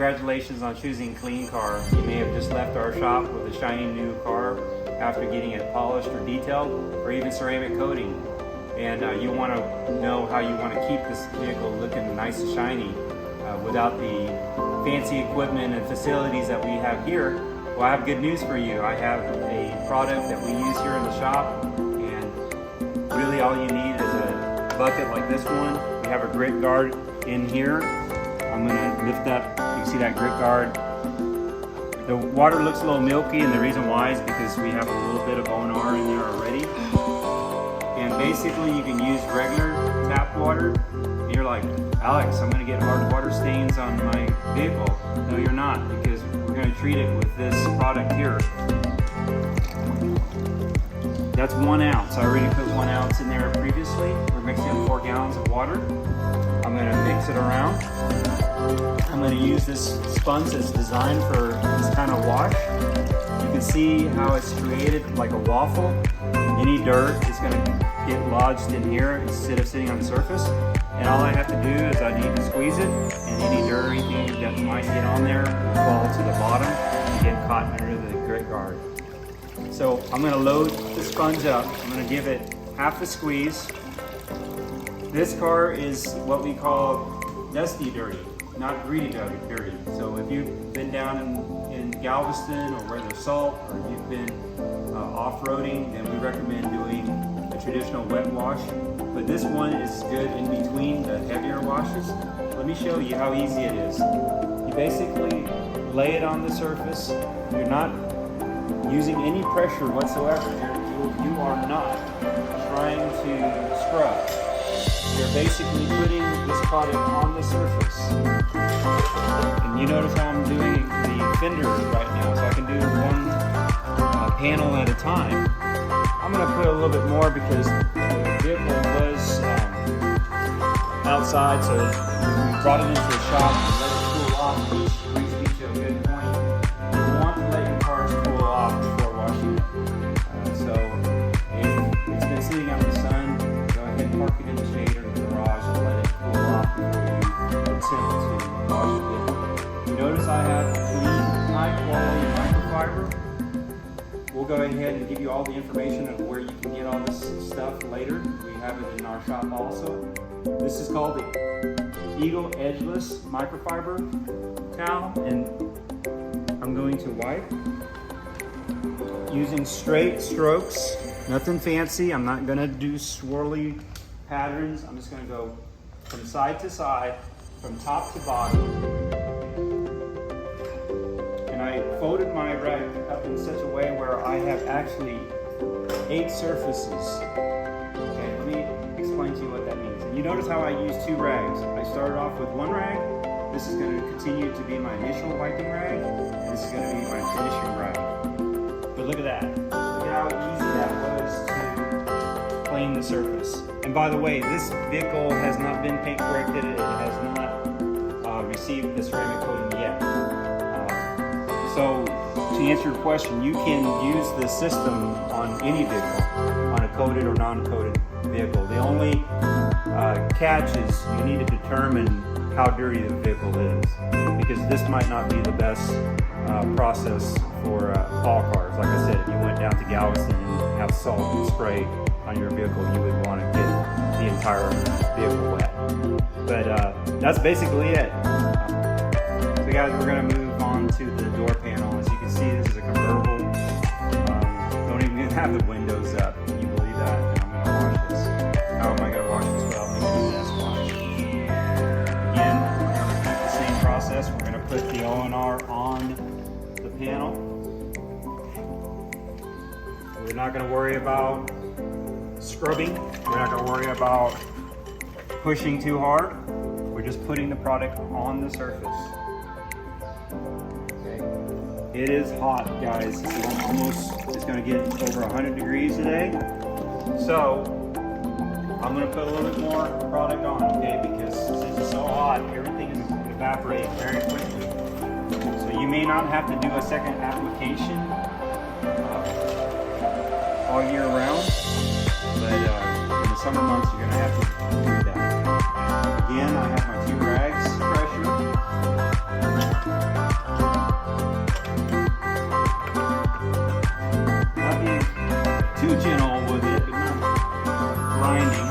Congratulations on choosing Clean Car. You may have just left our shop with a shiny new car after getting it polished or detailed, or even ceramic coating. And you want to know how you want to keep this vehicle looking nice and shiny without the fancy equipment and facilities that we have here. Well, I have good news for you. I have a product that we use here in the shop, and really all you need is a bucket like this one. We have a grit guard in here. I'm going to lift up, you can see that grit guard. The water looks a little milky, and the reason why is because we have a little bit of ONR in there already. And basically you can use regular tap water. And you're like, Alex, I'm going to get hard water stains on my vehicle. No, you're not, because we're going to treat it with this product here. That's 1 ounce. I already put 1 ounce in there previously. We're mixing up 4 gallons of water. I'm going to mix it around. I'm going to use this sponge that's designed for this kind of wash. You can see how it's created like a waffle. Any dirt is going to get lodged in here instead of sitting on the surface. And all I have to do is I need to squeeze it, and any dirt or anything that might get on there will fall to the bottom and get caught under the grit guard. So I'm going to load the sponge up. I'm going to give it half a squeeze. This car is what we call dusty dirty, not greedy dirty. So if you've been down in Galveston or where there's salt, or you've been off-roading, then we recommend doing a traditional wet wash. But this one is good in between the heavier washes. Let me show you how easy it is. You basically lay it on the surface. You're not using any pressure whatsoever. You are not trying to scrub. You're basically putting this product on the surface. And you notice how I'm doing the fender right now, so I can do one panel at a time. I'm going to put a little bit more because the vehicle was outside, so we brought it into the shop and let it cool off, which brings me to a good point. You want to let your cars cool off before washing it. So if it's been sitting out in the sun, go ahead and park it in the shade or the garage and let it cool off before you attempt to wash it. You notice I have clean, high quality microfiber. We'll go ahead and give you all the information of where you can get all this stuff later. We have it in our shop also. This is called the Eagle Edgeless Microfiber Towel, and I'm going to wipe using straight strokes, nothing fancy. I'm not going to do swirly patterns. I'm just going to go from side to side, from top to bottom. And I folded my rag up in such a way where I have actually 8 surfaces. Okay, let me explain to you what that means. And you notice how I use 2 rags. I started off with 1 rag. This is going to continue to be my initial wiping rag, and this is going to be my finishing rag. But look at that. Look at how easy that was to clean the surface. And by the way, this vehicle has not been paint corrected. It has not received the ceramic coating yet. So to answer your question, you can use this system on any vehicle, on a coated or non-coated vehicle. The only catch is you need to determine how dirty the vehicle is, because this might not be the best process for all cars. Like I said, if you went down to Galveston and have salt and spray on your vehicle, you would want to get the entire vehicle wet. But that's basically it. So guys, we're going to move on to the door panel. As you can see, this is a convertible. Don't even have the windows up. Can you believe that? And I'm going to wash this. How am I going to wash this without making a mess? Wash. Again, we're going to repeat the same process. We're going to put the ONR on the panel. We're not going to worry about scrubbing. We're not going to worry about pushing too hard. We're just putting the product on the surface. It is hot, guys. It's going to get over 100 degrees today. So I'm going to put a little bit more product on, okay? Because since it's so hot, everything is evaporating very quickly. So you may not have to do a second application all year round, but in the summer months you're going to have to do that. Again, I have my 2 rags pressure. too gentle with it, but not grinding.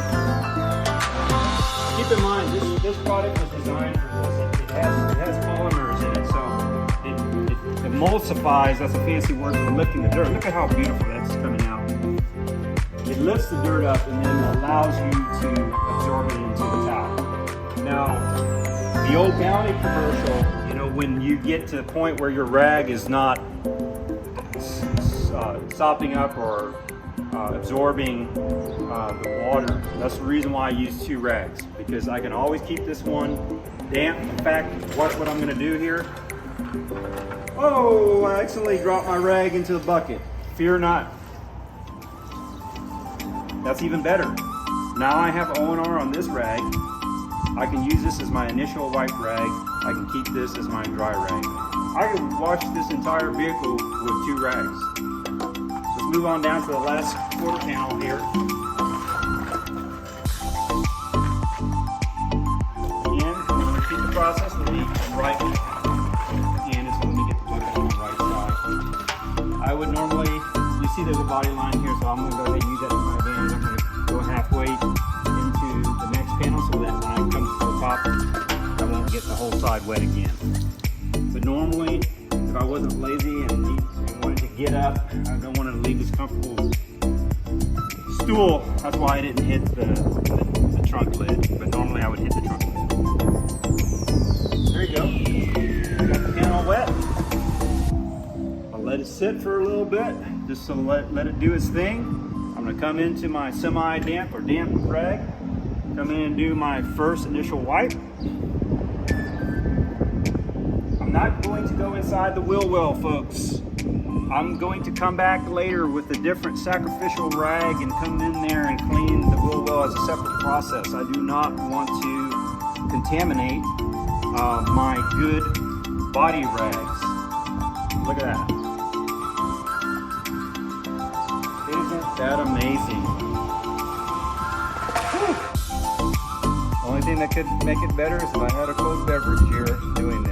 Keep in mind, this product was designed for this. It has polymers in it, so it emulsifies. That's a fancy word for lifting the dirt. Look at how beautiful that's coming out. It lifts the dirt up and then allows you to absorb it into the towel. Now, the old Bounty commercial, you know, when you get to the point where your rag is not sopping up or absorbing the water, that's the reason why I use 2 rags, because I can always keep this one damp. In fact, watch what I'm going to do here. Oh, I accidentally dropped my rag into the bucket. Fear not. That's even better. Now I have ONR on this rag. I can use this as my initial wipe rag. I can keep this as my dry rag. I can wash this entire vehicle with 2 rags. Let's move on down to the last quarter panel here. Again, I'm going to repeat the process with the right hand is going to get the bucket on the right side. I would normally, you see there's a body line here, so I'm going to go ahead and use that as my advantage. I'm going to go halfway into the next panel so that when I come to the top, I won't get the whole side wet again. But normally, if I wasn't lazy and wanted to get up, I don't want to leave this comfortable stool. That's why I didn't hit the trunk lid, but normally I would hit the trunk lid. There you go. Got the panel wet. I'll let it sit for a little bit, just so let it do its thing. I'm going to come into my semi-damp or damp rag, come in and do my first initial wipe. I'm not going to go inside the wheel well, folks. I'm going to come back later with a different sacrificial rag and come in there and clean the wheel well as a separate process. I do not want to contaminate my good body rags. Look at that. Isn't that amazing? Whew. The only thing that could make it better is if I had a cold beverage here doing